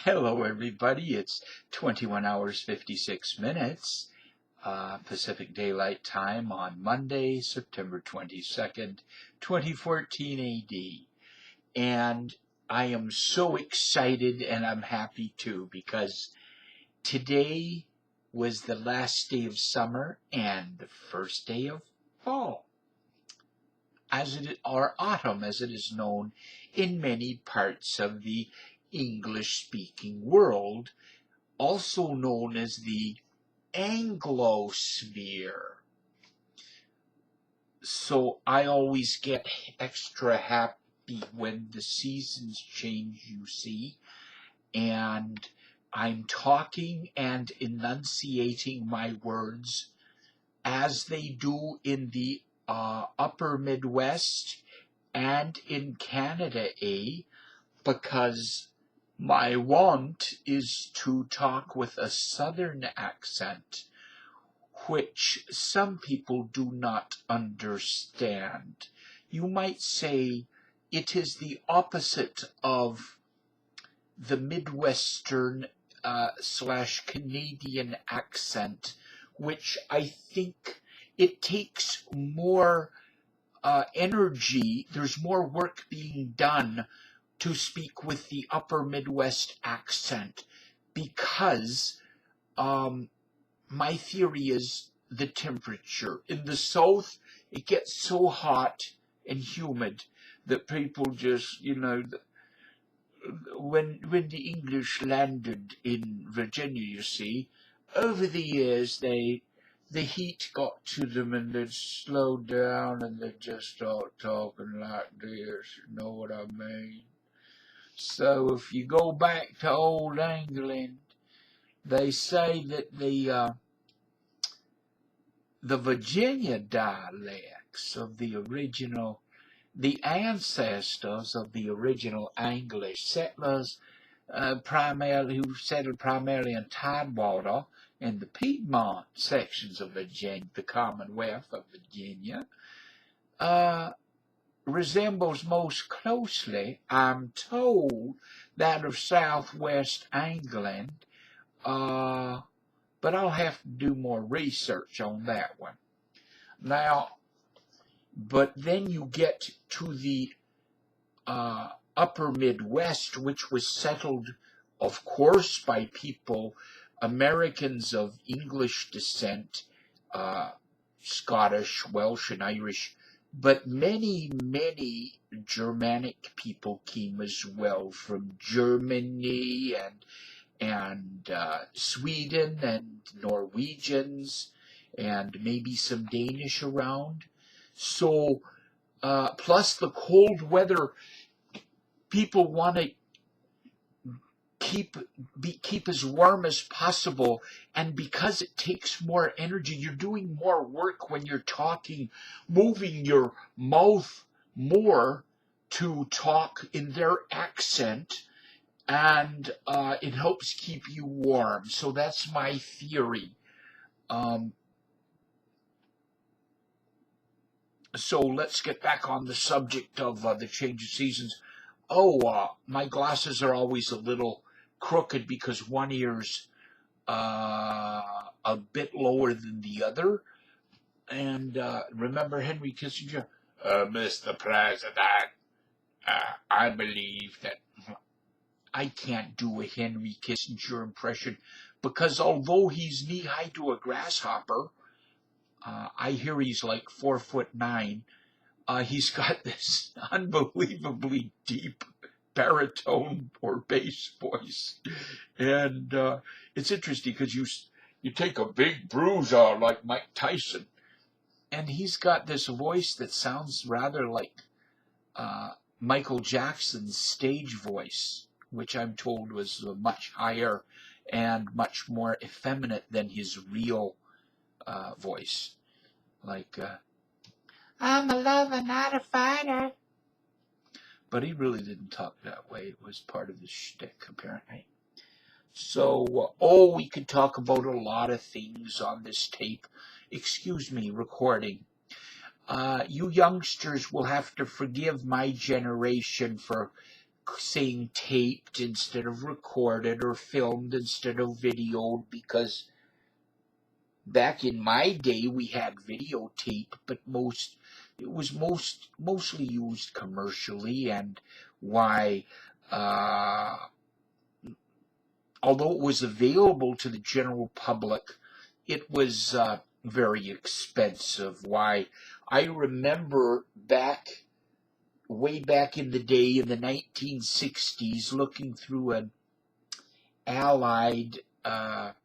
Hello, everybody. It's 21 hours 56 minutes Pacific Daylight Time on Monday, September 22nd, 2014 AD. And I am so excited and I'm happy too because today was the last day of summer and the first day of fall, or autumn as it is known in many parts of the English-speaking world, also known as the Anglosphere. So I always get extra happy when the seasons change, you see, and I'm talking and enunciating my words as they do in the upper Midwest and in Canada, because my want is to talk with a southern accent, which some people do not understand. You might say it is the opposite of the Midwestern / Canadian accent, which I think it takes more energy. There's more work being done to speak with the upper Midwest accent because my theory is the temperature. In the South, it gets so hot and humid that people just, when the English landed in Virginia, you see, over the years the heat got to them and they'd slow down and they'd just start talking like this, you know what I mean? So if you go back to old England, they say that the Virginia dialects of the ancestors of the original English settlers, who settled primarily in Tidewater and the Piedmont sections of Virginia, the Commonwealth of Virginia, resembles most closely, I'm told, that of southwest England, but I'll have to do more research on that one. Now, but then you get to the upper Midwest, which was settled, of course, by people, Americans of English descent, Scottish, Welsh, and Irish, but many, many Germanic people came as well from Germany and Sweden and Norwegians and maybe some Danish around. So, plus the cold weather, people want to keep as warm as possible, and because it takes more energy, you're doing more work when you're talking, moving your mouth more to talk in their accent, and it helps keep you warm. So that's my theory. So let's get back on the subject of the change of seasons. My glasses are always a little crooked because one ear's a bit lower than the other. And remember Henry Kissinger? Mr. President, I believe that I can't do a Henry Kissinger impression because although he's knee-high to a grasshopper, I hear he's like 4'9". He's got this unbelievably deep baritone or bass voice, and it's interesting because you take a big bruiser like Mike Tyson, and he's got this voice that sounds rather like Michael Jackson's stage voice, which I'm told was much higher and much more effeminate than his real voice. Like, I'm a lover, not a fighter. But he really didn't talk that way. It was part of the shtick, apparently. So, we could talk about a lot of things on this tape. Excuse me, recording. You youngsters will have to forgive my generation for saying taped instead of recorded, or filmed instead of videoed, because back in my day we had videotape, but it was mostly used commercially, and why although it was available to the general public, it was very expensive. Why, I remember way back in the day in the 1960s, looking through an Allied, not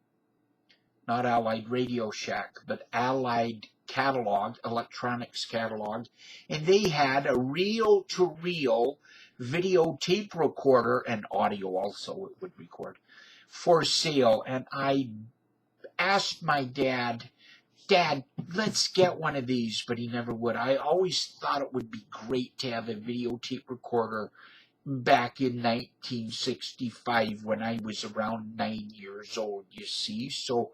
Allied Radio Shack, but Allied catalog, electronics catalog, and they had a reel-to-reel videotape recorder, and audio also it would record, for sale. And I asked my dad, let's get one of these, but he never would. I always thought it would be great to have a videotape recorder back in 1965 when I was around 9 years old, you see. So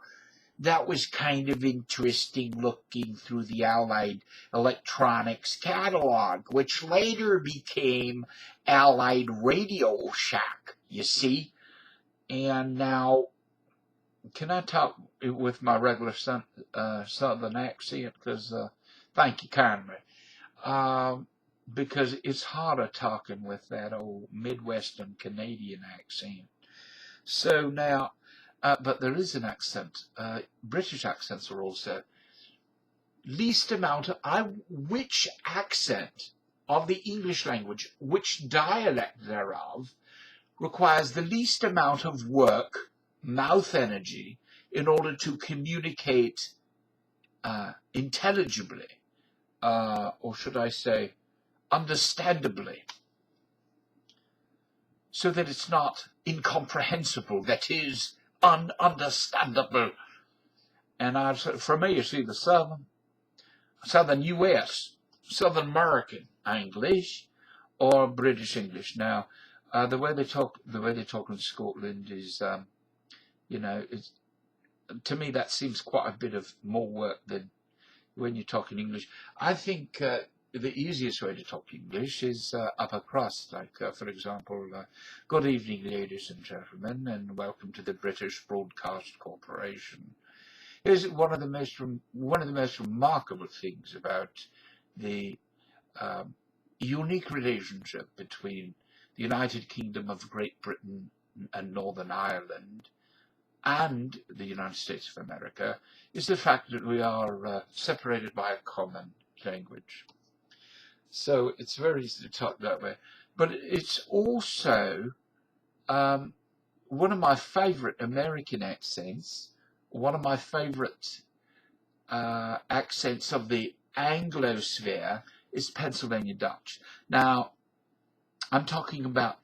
that was kind of interesting, looking through the Allied Electronics catalog, which later became Allied Radio Shack, you see. And now, can I talk with my regular Southern accent? Because, thank you kindly. Because it's harder talking with that old Midwestern Canadian accent. So now, but there is an accent. British accents are also least amount of, which accent of the English language, which dialect thereof, requires the least amount of work, mouth energy, in order to communicate intelligibly, or should I say, understandably, so that it's not incomprehensible, that is, ununderstandable. And for me, it's either Southern US, Southern American English, or British English. Now, the way they talk in Scotland is, it's, to me, that seems quite a bit of more work than when you're talking English. I think the easiest way to talk English is upper crust, like, for example, good evening, ladies and gentlemen, and welcome to the British Broadcast Corporation. Here's one of the most remarkable things about the unique relationship between the United Kingdom of Great Britain and Northern Ireland and the United States of America is the fact that we are separated by a common language. So it's very easy to talk that way. But it's also one of my favorite American accents, one of my favorite accents of the Anglosphere is Pennsylvania Dutch. Now, I'm talking about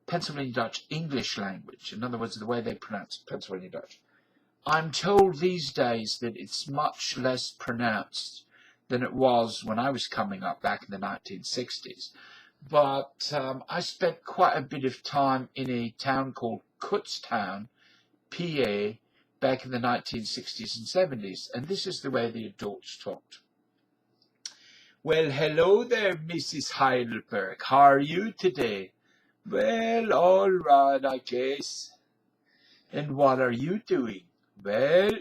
Pennsylvania Dutch English language, in other words, the way they pronounce Pennsylvania Dutch. I'm told these days that it's much less pronounced than it was when I was coming up back in the 1960s. But I spent quite a bit of time in a town called Kutztown, PA, back in the 1960s and 70s, and this is the way the adults talked. Well, hello there, Mrs. Heidelberg. How are you today? Well, all right, I guess. And what are you doing? Well,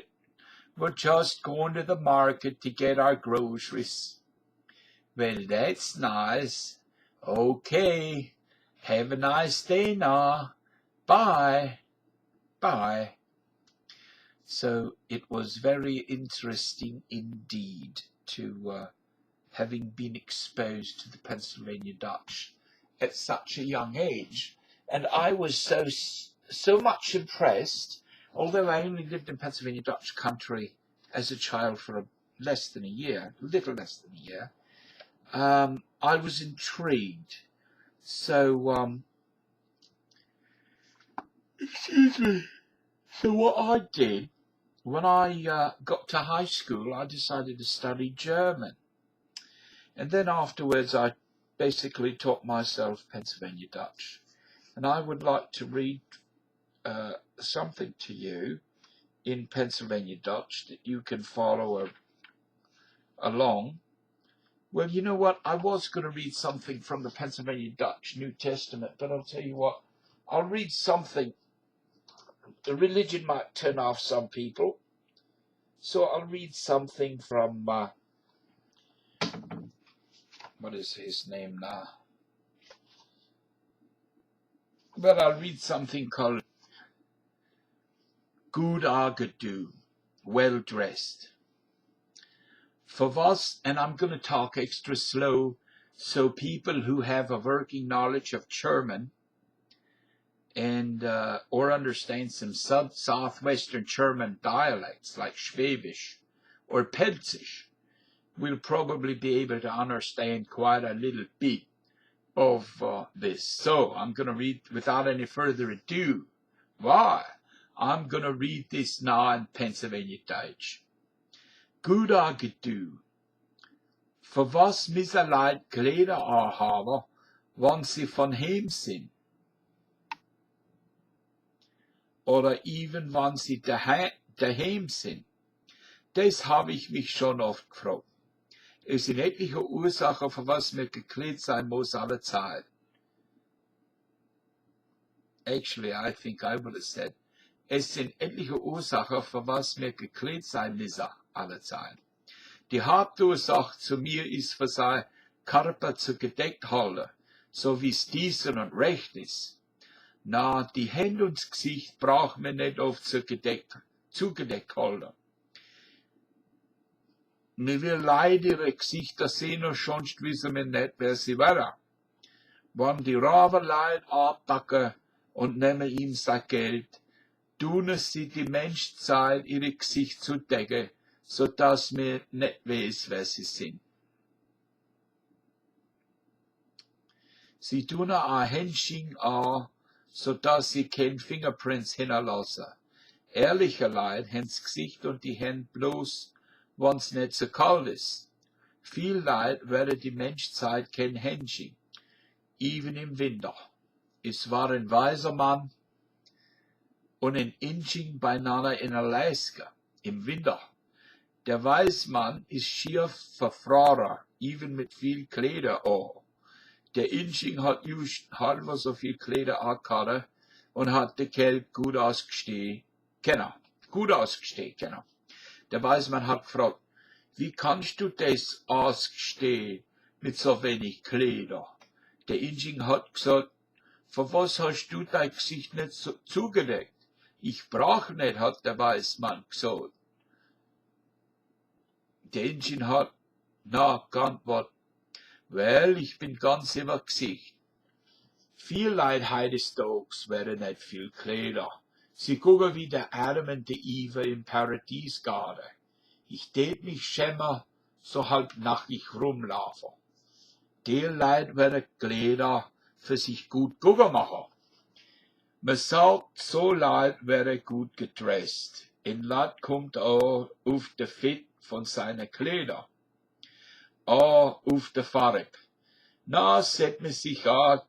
we're just going to the market to get our groceries. Well, that's nice. Okay. Have a nice day now. Bye. Bye. So it was very interesting indeed to having been exposed to the Pennsylvania Dutch at such a young age. And I was so much impressed, although I only lived in Pennsylvania Dutch country as a child for less than a year, little less than a year, I was intrigued. So, excuse me. So what I did, when I got to high school, I decided to study German. And then afterwards, I basically taught myself Pennsylvania Dutch. And I would like to read something to you in Pennsylvania Dutch that you can follow along Well, you know what? I was going to read something from the Pennsylvania Dutch New Testament, but I'll tell you what. I'll read something. The religion might turn off some people, so I'll read something from, what is his name now? But I'll read something called Good Argadu, well dressed. For was, and I'm going to talk extra slow, so people who have a working knowledge of German and or understand some southwestern German dialects like Schwäbisch or Pelzisch will probably be able to understand quite a little bit of this. So I'm going to read without any further ado. Why? I'm going to read this now in Pennsylvania Dutch. Good Argedu. Für was müssen Leute Kleider anhaben, wenn sie von heim sind? Oder even wenn sie daheim sind? Das habe ich mich schon oft gefragt. Es sind etliche Ursachen, für was man gekleidet sein muss alle Zeit. Actually, I think I would have said, es sind etliche Ursachen, für was man gekleidet sein müssen alle Zeit. Die Hauptursache zu mir ist, für sein Körper zu gedeckt halten, so wie es diesen und recht ist. Na, die Hände und das Gesicht braucht man nicht oft zugedeckt halten. Man will leider ihre Gesichter sehen und sonst wissen wir nicht, wer sie wären. Wenn die raben Leute abpacken und nehmen ihm sein Geld, tun sie die Menschenzeit, ihre Gesicht zu decken, so dass man nicht weiß, wer sie sind. Sie tun ein Händchen an, so dass sie kein Fingerprints hinterlassen. Ehrliche Leute haben das Gesicht und die Hände bloß, wenn's nicht so kalt ist. Viel Leid wäre die Menschzeit kein Händchen, even im Winter. Es war ein weiser Mann und ein Inching beieinander in Alaska, im Winter. Der Weißmann ist schier verfroren, even mit viel Kleider an. Der Inching hat just halber so viel Kleider angehabt und hat den Kerl gut ausgestehen können. Der Weißmann hat gefragt, wie kannst du das ausstehen mit so wenig Kleider? Der Inching hat gesagt, für was hast du dein Gesicht nicht zugedeckt? Ich brauch nicht, hat der Weißmann gesagt. Der Inching hat geantwortet, well, ich bin ganz über Gesicht. Viel Leute heutzutage werden nicht viel Kleider. Sie gucken wie der Adam und die Eva im Paradiesgarten. Ich tät mich schämen, so halb nackig rumlaufen. Die Leute werden Kleider für sich gut gucken machen. Man sagt, so Leute werden gut gedresst. Ein Leut kommt auch auf den Fit von seinen Kleider. Auch auf der Farbe. Na, seht man sich an,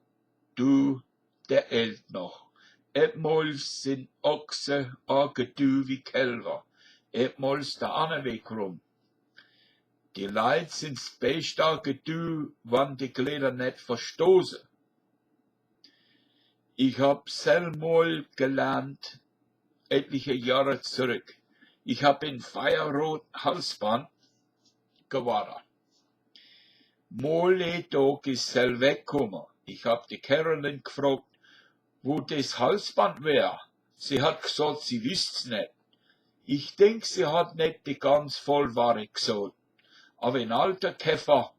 du, der ält noch. Etmals sind Ochse angedu wie Kälber. Etmals der andere Weg rum. Die Leute sind's best angedu, wann die Kleider nicht verstoßen. Ich hab selber gelernt, etliche Jahre zurück. Ich hab in Feierrot Halsband geworden. Mole Tag ist sel weggekommen. Ich hab die Carolyn gefragt, wo das Halsband wär. Sie hat gesagt, sie wüsst's nicht. Ich denk, sie hat nicht die ganz voll Ware gesagt. Aber ein alter Käfer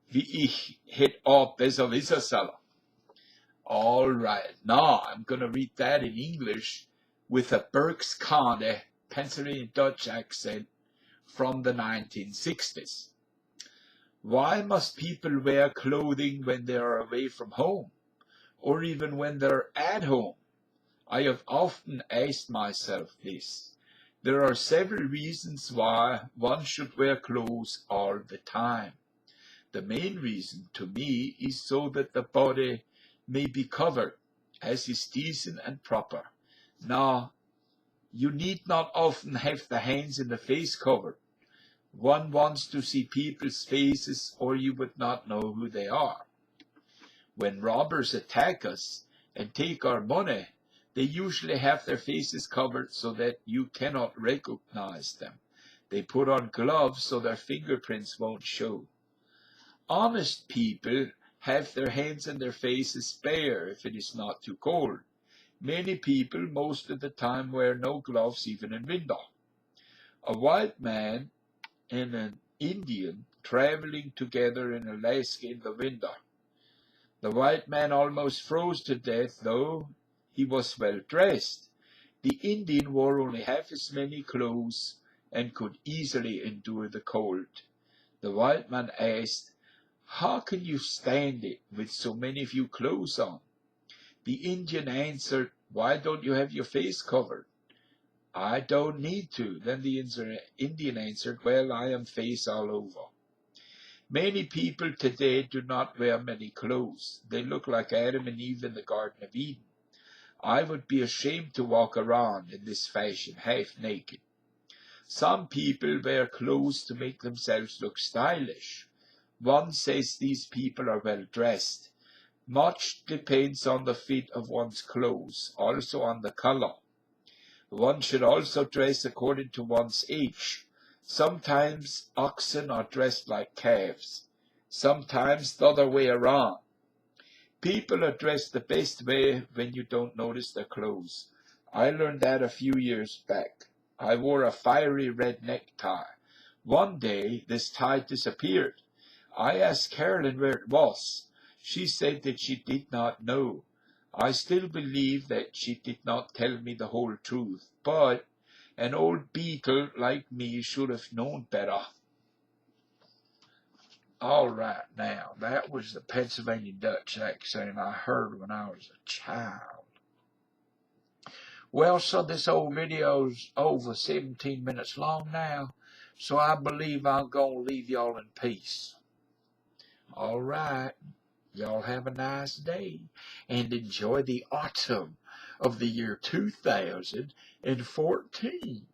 wie ich hätt auch besser wissen sollen. All right, now I'm going to read that in English with a Berks County, Pennsylvania Dutch accent from the 1960s. Why must people wear clothing when they are away from home, or even when they're at home? I have often asked myself this. There are several reasons why one should wear clothes all the time. The main reason to me is so that the body may be covered, as is decent and proper. Now, you need not often have the hands and the face covered. One wants to see people's faces or you would not know who they are. When robbers attack us and take our money, they usually have their faces covered so that you cannot recognize them. They put on gloves so their fingerprints won't show. Honest people have their hands and their faces bare if it is not too cold. Many people most of the time wear no gloves even in winter. A white man and an Indian traveling together in Alaska in the winter. The white man almost froze to death, though he was well dressed. The Indian wore only half as many clothes and could easily endure the cold. The white man asked, "How can you stand it with so many few clothes on?" The Indian answered, "Why don't you have your face covered?" "I don't need to." Then the Indian answered, "Well, I am face all over." Many people today do not wear many clothes. They look like Adam and Eve in the Garden of Eden. I would be ashamed to walk around in this fashion, half naked. Some people wear clothes to make themselves look stylish. One says these people are well dressed. Much depends on the fit of one's clothes, also on the color. One should also dress according to one's age. Sometimes oxen are dressed like calves, sometimes the other way around. People are dressed the best way when you don't notice their clothes. I learned that a few years back. I wore a fiery red necktie. One day, this tie disappeared. I asked Carolyn where it was. She said that she did not know. I still believe that she did not tell me the whole truth, but an old beetle like me should have known better. All right, now, that was the Pennsylvania Dutch accent I heard when I was a child. Well, so this old video's over 17 minutes long now, so I believe I'm going to leave y'all in peace. All right. Y'all have a nice day and enjoy the autumn of the year 2014.